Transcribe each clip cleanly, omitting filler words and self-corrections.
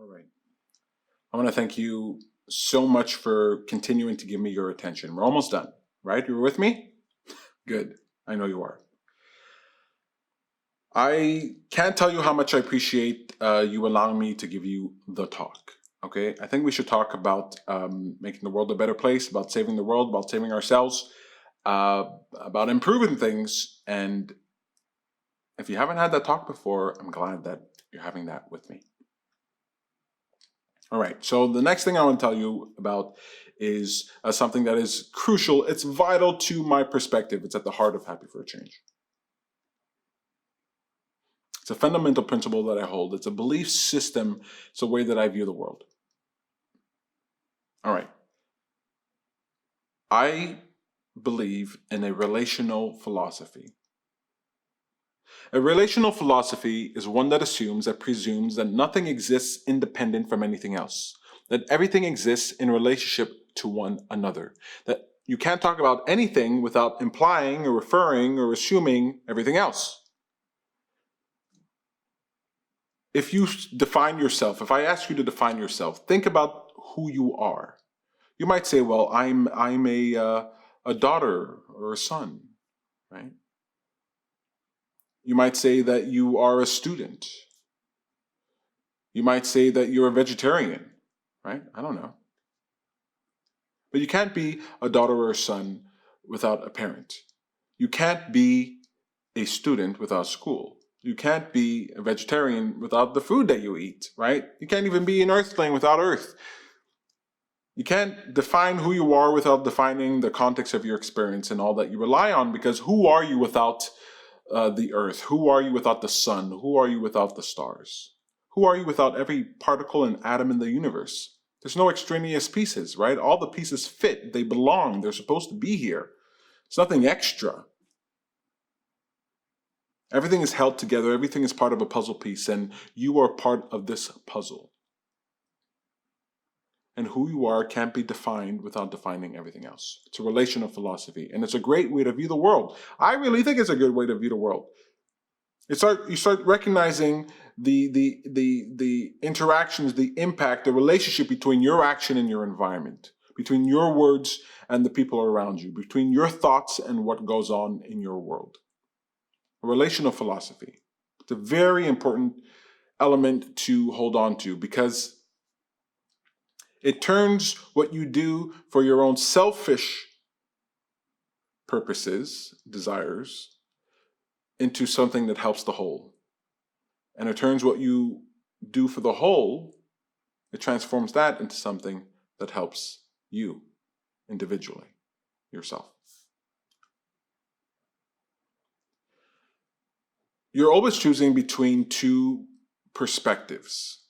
All right. I want to thank you so much for continuing to give me your attention. We're almost done, right? You're with me? Good. I know you are. I can't tell you how much I appreciate you allowing me to give you the talk. Okay? I think we should talk about making the world a better place, about saving the world, about saving ourselves, about improving things. And if you haven't had that talk before, I'm glad that you're having that with me. All right, so the next thing I want to tell you about is something that is crucial. It's vital to my perspective. It's at the heart of Happy for a Change. It's a fundamental principle that I hold. It's a belief system. It's a way that I view the world. All right. I believe in a relational philosophy. A relational philosophy is one that presumes that nothing exists independent from anything else, that everything exists in relationship to one another, that you can't talk about anything without implying or referring or assuming everything else. If you define yourself, if I ask you to define yourself, think about who you are. You might say, well, I'm a daughter or a son, right? You might say that you are a student. You might say that you're a vegetarian, right? I don't know. But you can't be a daughter or a son without a parent. You can't be a student without school. You can't be a vegetarian without the food that you eat, right? You can't even be an earthling without earth. You can't define who you are without defining the context of your experience and all that you rely on, because who are you without the earth? Who are you without the sun? Who are you without the stars? Who are you without every particle and atom in the universe? There's no extraneous pieces, right? All the pieces fit, they belong, they're supposed to be here. It's nothing extra. Everything is held together, everything is part of a puzzle piece, and you are part of this puzzle. And who you are can't be defined without defining everything else. It's a relational philosophy, and it's a great way to view the world. I really think it's a good way to view the world. You start recognizing the interactions, the impact, the relationship between your action and your environment, between your words and the people around you, between your thoughts and what goes on in your world. A relational philosophy. It's a very important element to hold on to, because it turns what you do for your own selfish purposes, desires, into something that helps the whole. And it turns what you do for the whole, it transforms that into something that helps you individually, yourself. You're always choosing between two perspectives.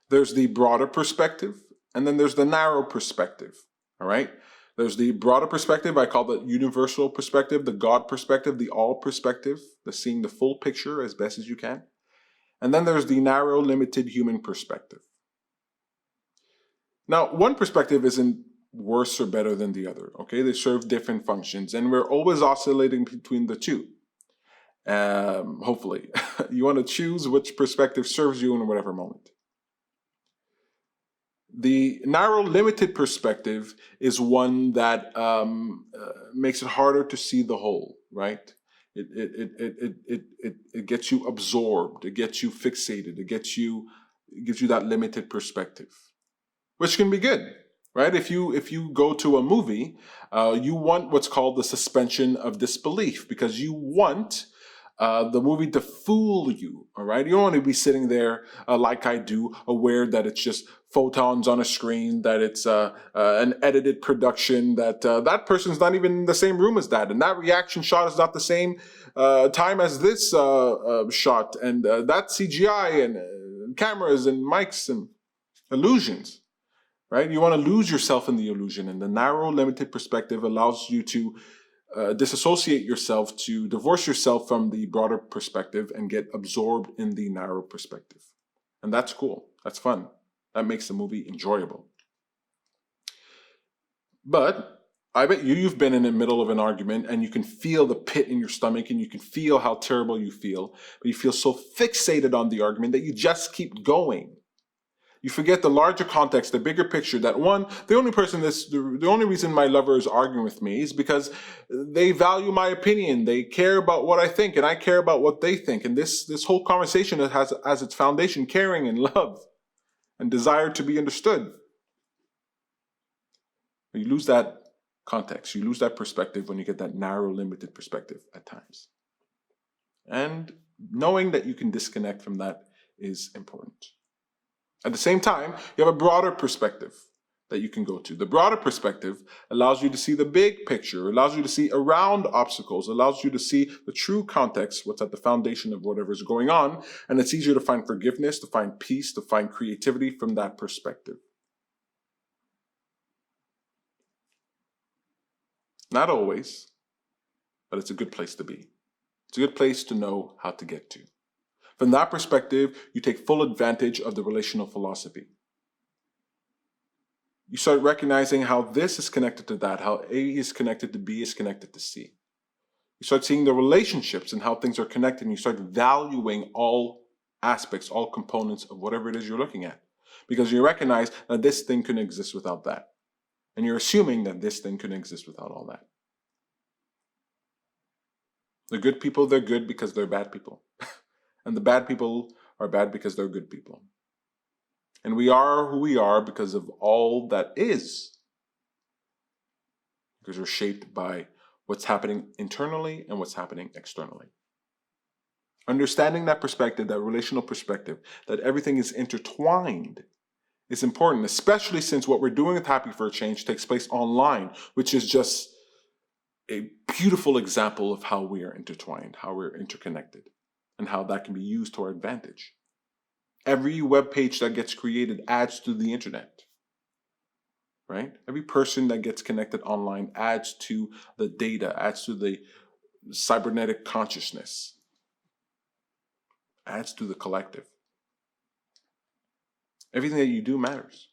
There's the broader perspective, and then there's the narrow perspective, all right? There's the broader perspective, I call the universal perspective, the God perspective, the all perspective, the seeing the full picture as best as you can. And then there's the narrow, limited human perspective. Now, one perspective isn't worse or better than the other, okay? They serve different functions, and we're always oscillating between the two. Hopefully. You want to choose which perspective serves you in whatever moment. The narrow, limited perspective is one that makes it harder to see the whole, right? It gets you absorbed, it gets you fixated, it gives you that limited perspective, which can be good, right? If you go to a movie, you want what's called the suspension of disbelief, because you want the movie to fool you, all right? You don't want to be sitting there like I do, aware that it's just photons on a screen, that it's an edited production, that that person's not even in the same room as that, and that reaction shot is not the same time as this shot, and that CGI and cameras and mics and illusions, right? You want to lose yourself in the illusion, and the narrow, limited perspective allows you to disassociate yourself, to divorce yourself from the broader perspective and get absorbed in the narrow perspective. And that's cool. That's fun. That makes the movie enjoyable. But I bet you've been in the middle of an argument and you can feel the pit in your stomach and you can feel how terrible you feel, but you feel so fixated on the argument that you just keep going. You forget the larger context, the bigger picture, that one, the only reason my lover is arguing with me is because they value my opinion. They care about what I think and I care about what they think. And this whole conversation has as its foundation caring and love and desire to be understood. You lose that context. You lose that perspective when you get that narrow, limited perspective at times. And knowing that you can disconnect from that is important. At the same time, you have a broader perspective that you can go to. The broader perspective allows you to see the big picture, allows you to see around obstacles, allows you to see the true context, what's at the foundation of whatever's going on, and it's easier to find forgiveness, to find peace, to find creativity from that perspective. Not always, but it's a good place to be. It's a good place to know how to get to. From that perspective, you take full advantage of the relational philosophy. You start recognizing how this is connected to that, how A is connected to B is connected to C. You start seeing the relationships and how things are connected, and you start valuing all aspects, all components of whatever it is you're looking at. Because you recognize that this thing couldn't exist without that. And you're assuming that this thing couldn't exist without all that. The good people, they're good because they're bad people. And the bad people are bad because they're good people. And we are who we are because of all that is. Because we're shaped by what's happening internally and what's happening externally. Understanding that perspective, that relational perspective, that everything is intertwined, is important, especially since what we're doing with Happy for a Change takes place online, which is just a beautiful example of how we are intertwined, how we're interconnected, and how that can be used to our advantage. Every web page that gets created adds to the internet, right? Every person that gets connected online adds to the data, adds to the cybernetic consciousness, adds to the collective. Everything that you do matters.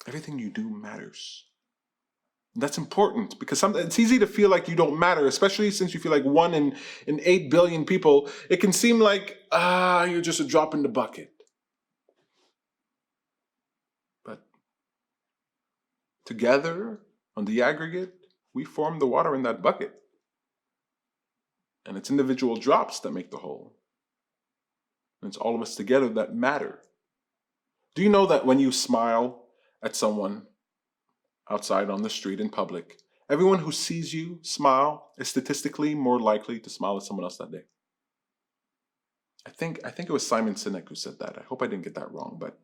Everything you do matters. That's important because it's easy to feel like you don't matter, especially since you feel like 1 in 8 billion people. It can seem like, you're just a drop in the bucket. But together, on the aggregate, we form the water in that bucket. And it's individual drops that make the whole. And it's all of us together that matter. Do you know that when you smile at someone outside on the street in public, everyone who sees you smile is statistically more likely to smile at someone else that day? I think it was Simon Sinek who said that. I hope I didn't get that wrong, but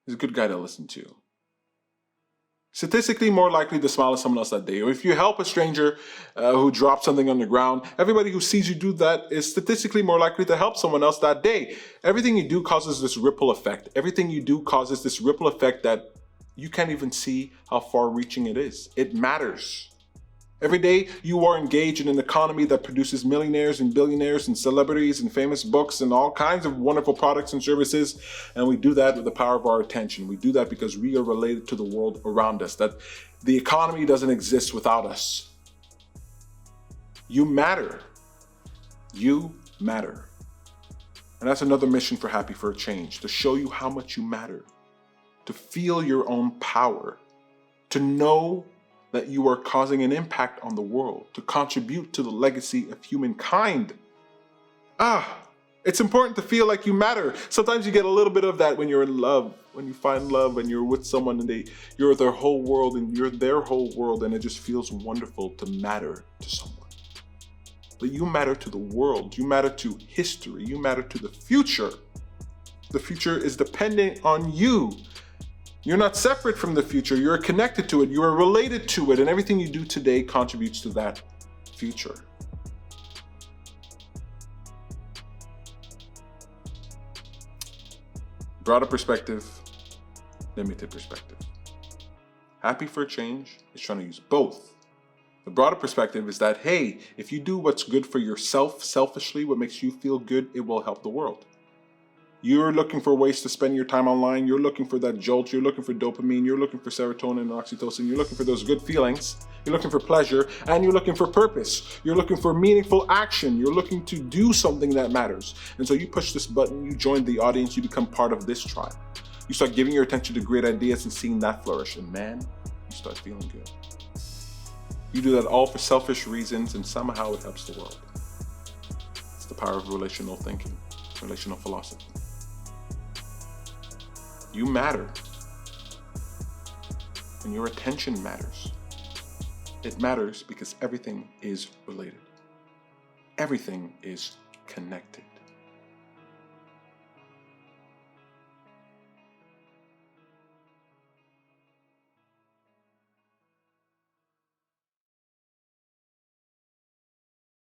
he's a good guy to listen to. Statistically more likely to smile at someone else that day. Or if you help a stranger who drops something on the ground, everybody who sees you do that is statistically more likely to help someone else that day. Everything you do causes this ripple effect. Everything you do causes this ripple effect that you can't even see how far-reaching it is. It matters. Every day you are engaged in an economy that produces millionaires and billionaires and celebrities and famous books and all kinds of wonderful products and services. And we do that with the power of our attention. We do that because we are related to the world around us, that the economy doesn't exist without us. You matter. You matter. And that's another mission for Happy for a Change, to show you how much you matter, to feel your own power, to know that you are causing an impact on the world, to contribute to the legacy of humankind. It's important to feel like you matter. Sometimes you get a little bit of that when you're in love, when you find love and you're with someone and you're their whole world and you're their whole world, and it just feels wonderful to matter to someone. But you matter to the world, you matter to history, you matter to the future. The future is dependent on you. You're not separate from the future, you're connected to it, you are related to it, and everything you do today contributes to that future. Broader perspective, limited perspective. Happy for a Change is trying to use both. The broader perspective is that, hey, if you do what's good for yourself selfishly, what makes you feel good, it will help the world. You're looking for ways to spend your time online. You're looking for that jolt. You're looking for dopamine. You're looking for serotonin and oxytocin. You're looking for those good feelings. You're looking for pleasure, and you're looking for purpose. You're looking for meaningful action. You're looking to do something that matters. And so you push this button, you join the audience, you become part of this tribe. You start giving your attention to great ideas and seeing that flourish. And man, you start feeling good. You do that all for selfish reasons, and somehow it helps the world. It's the power of relational thinking, relational philosophy. You matter. And your attention matters. It matters because everything is related. Everything is connected.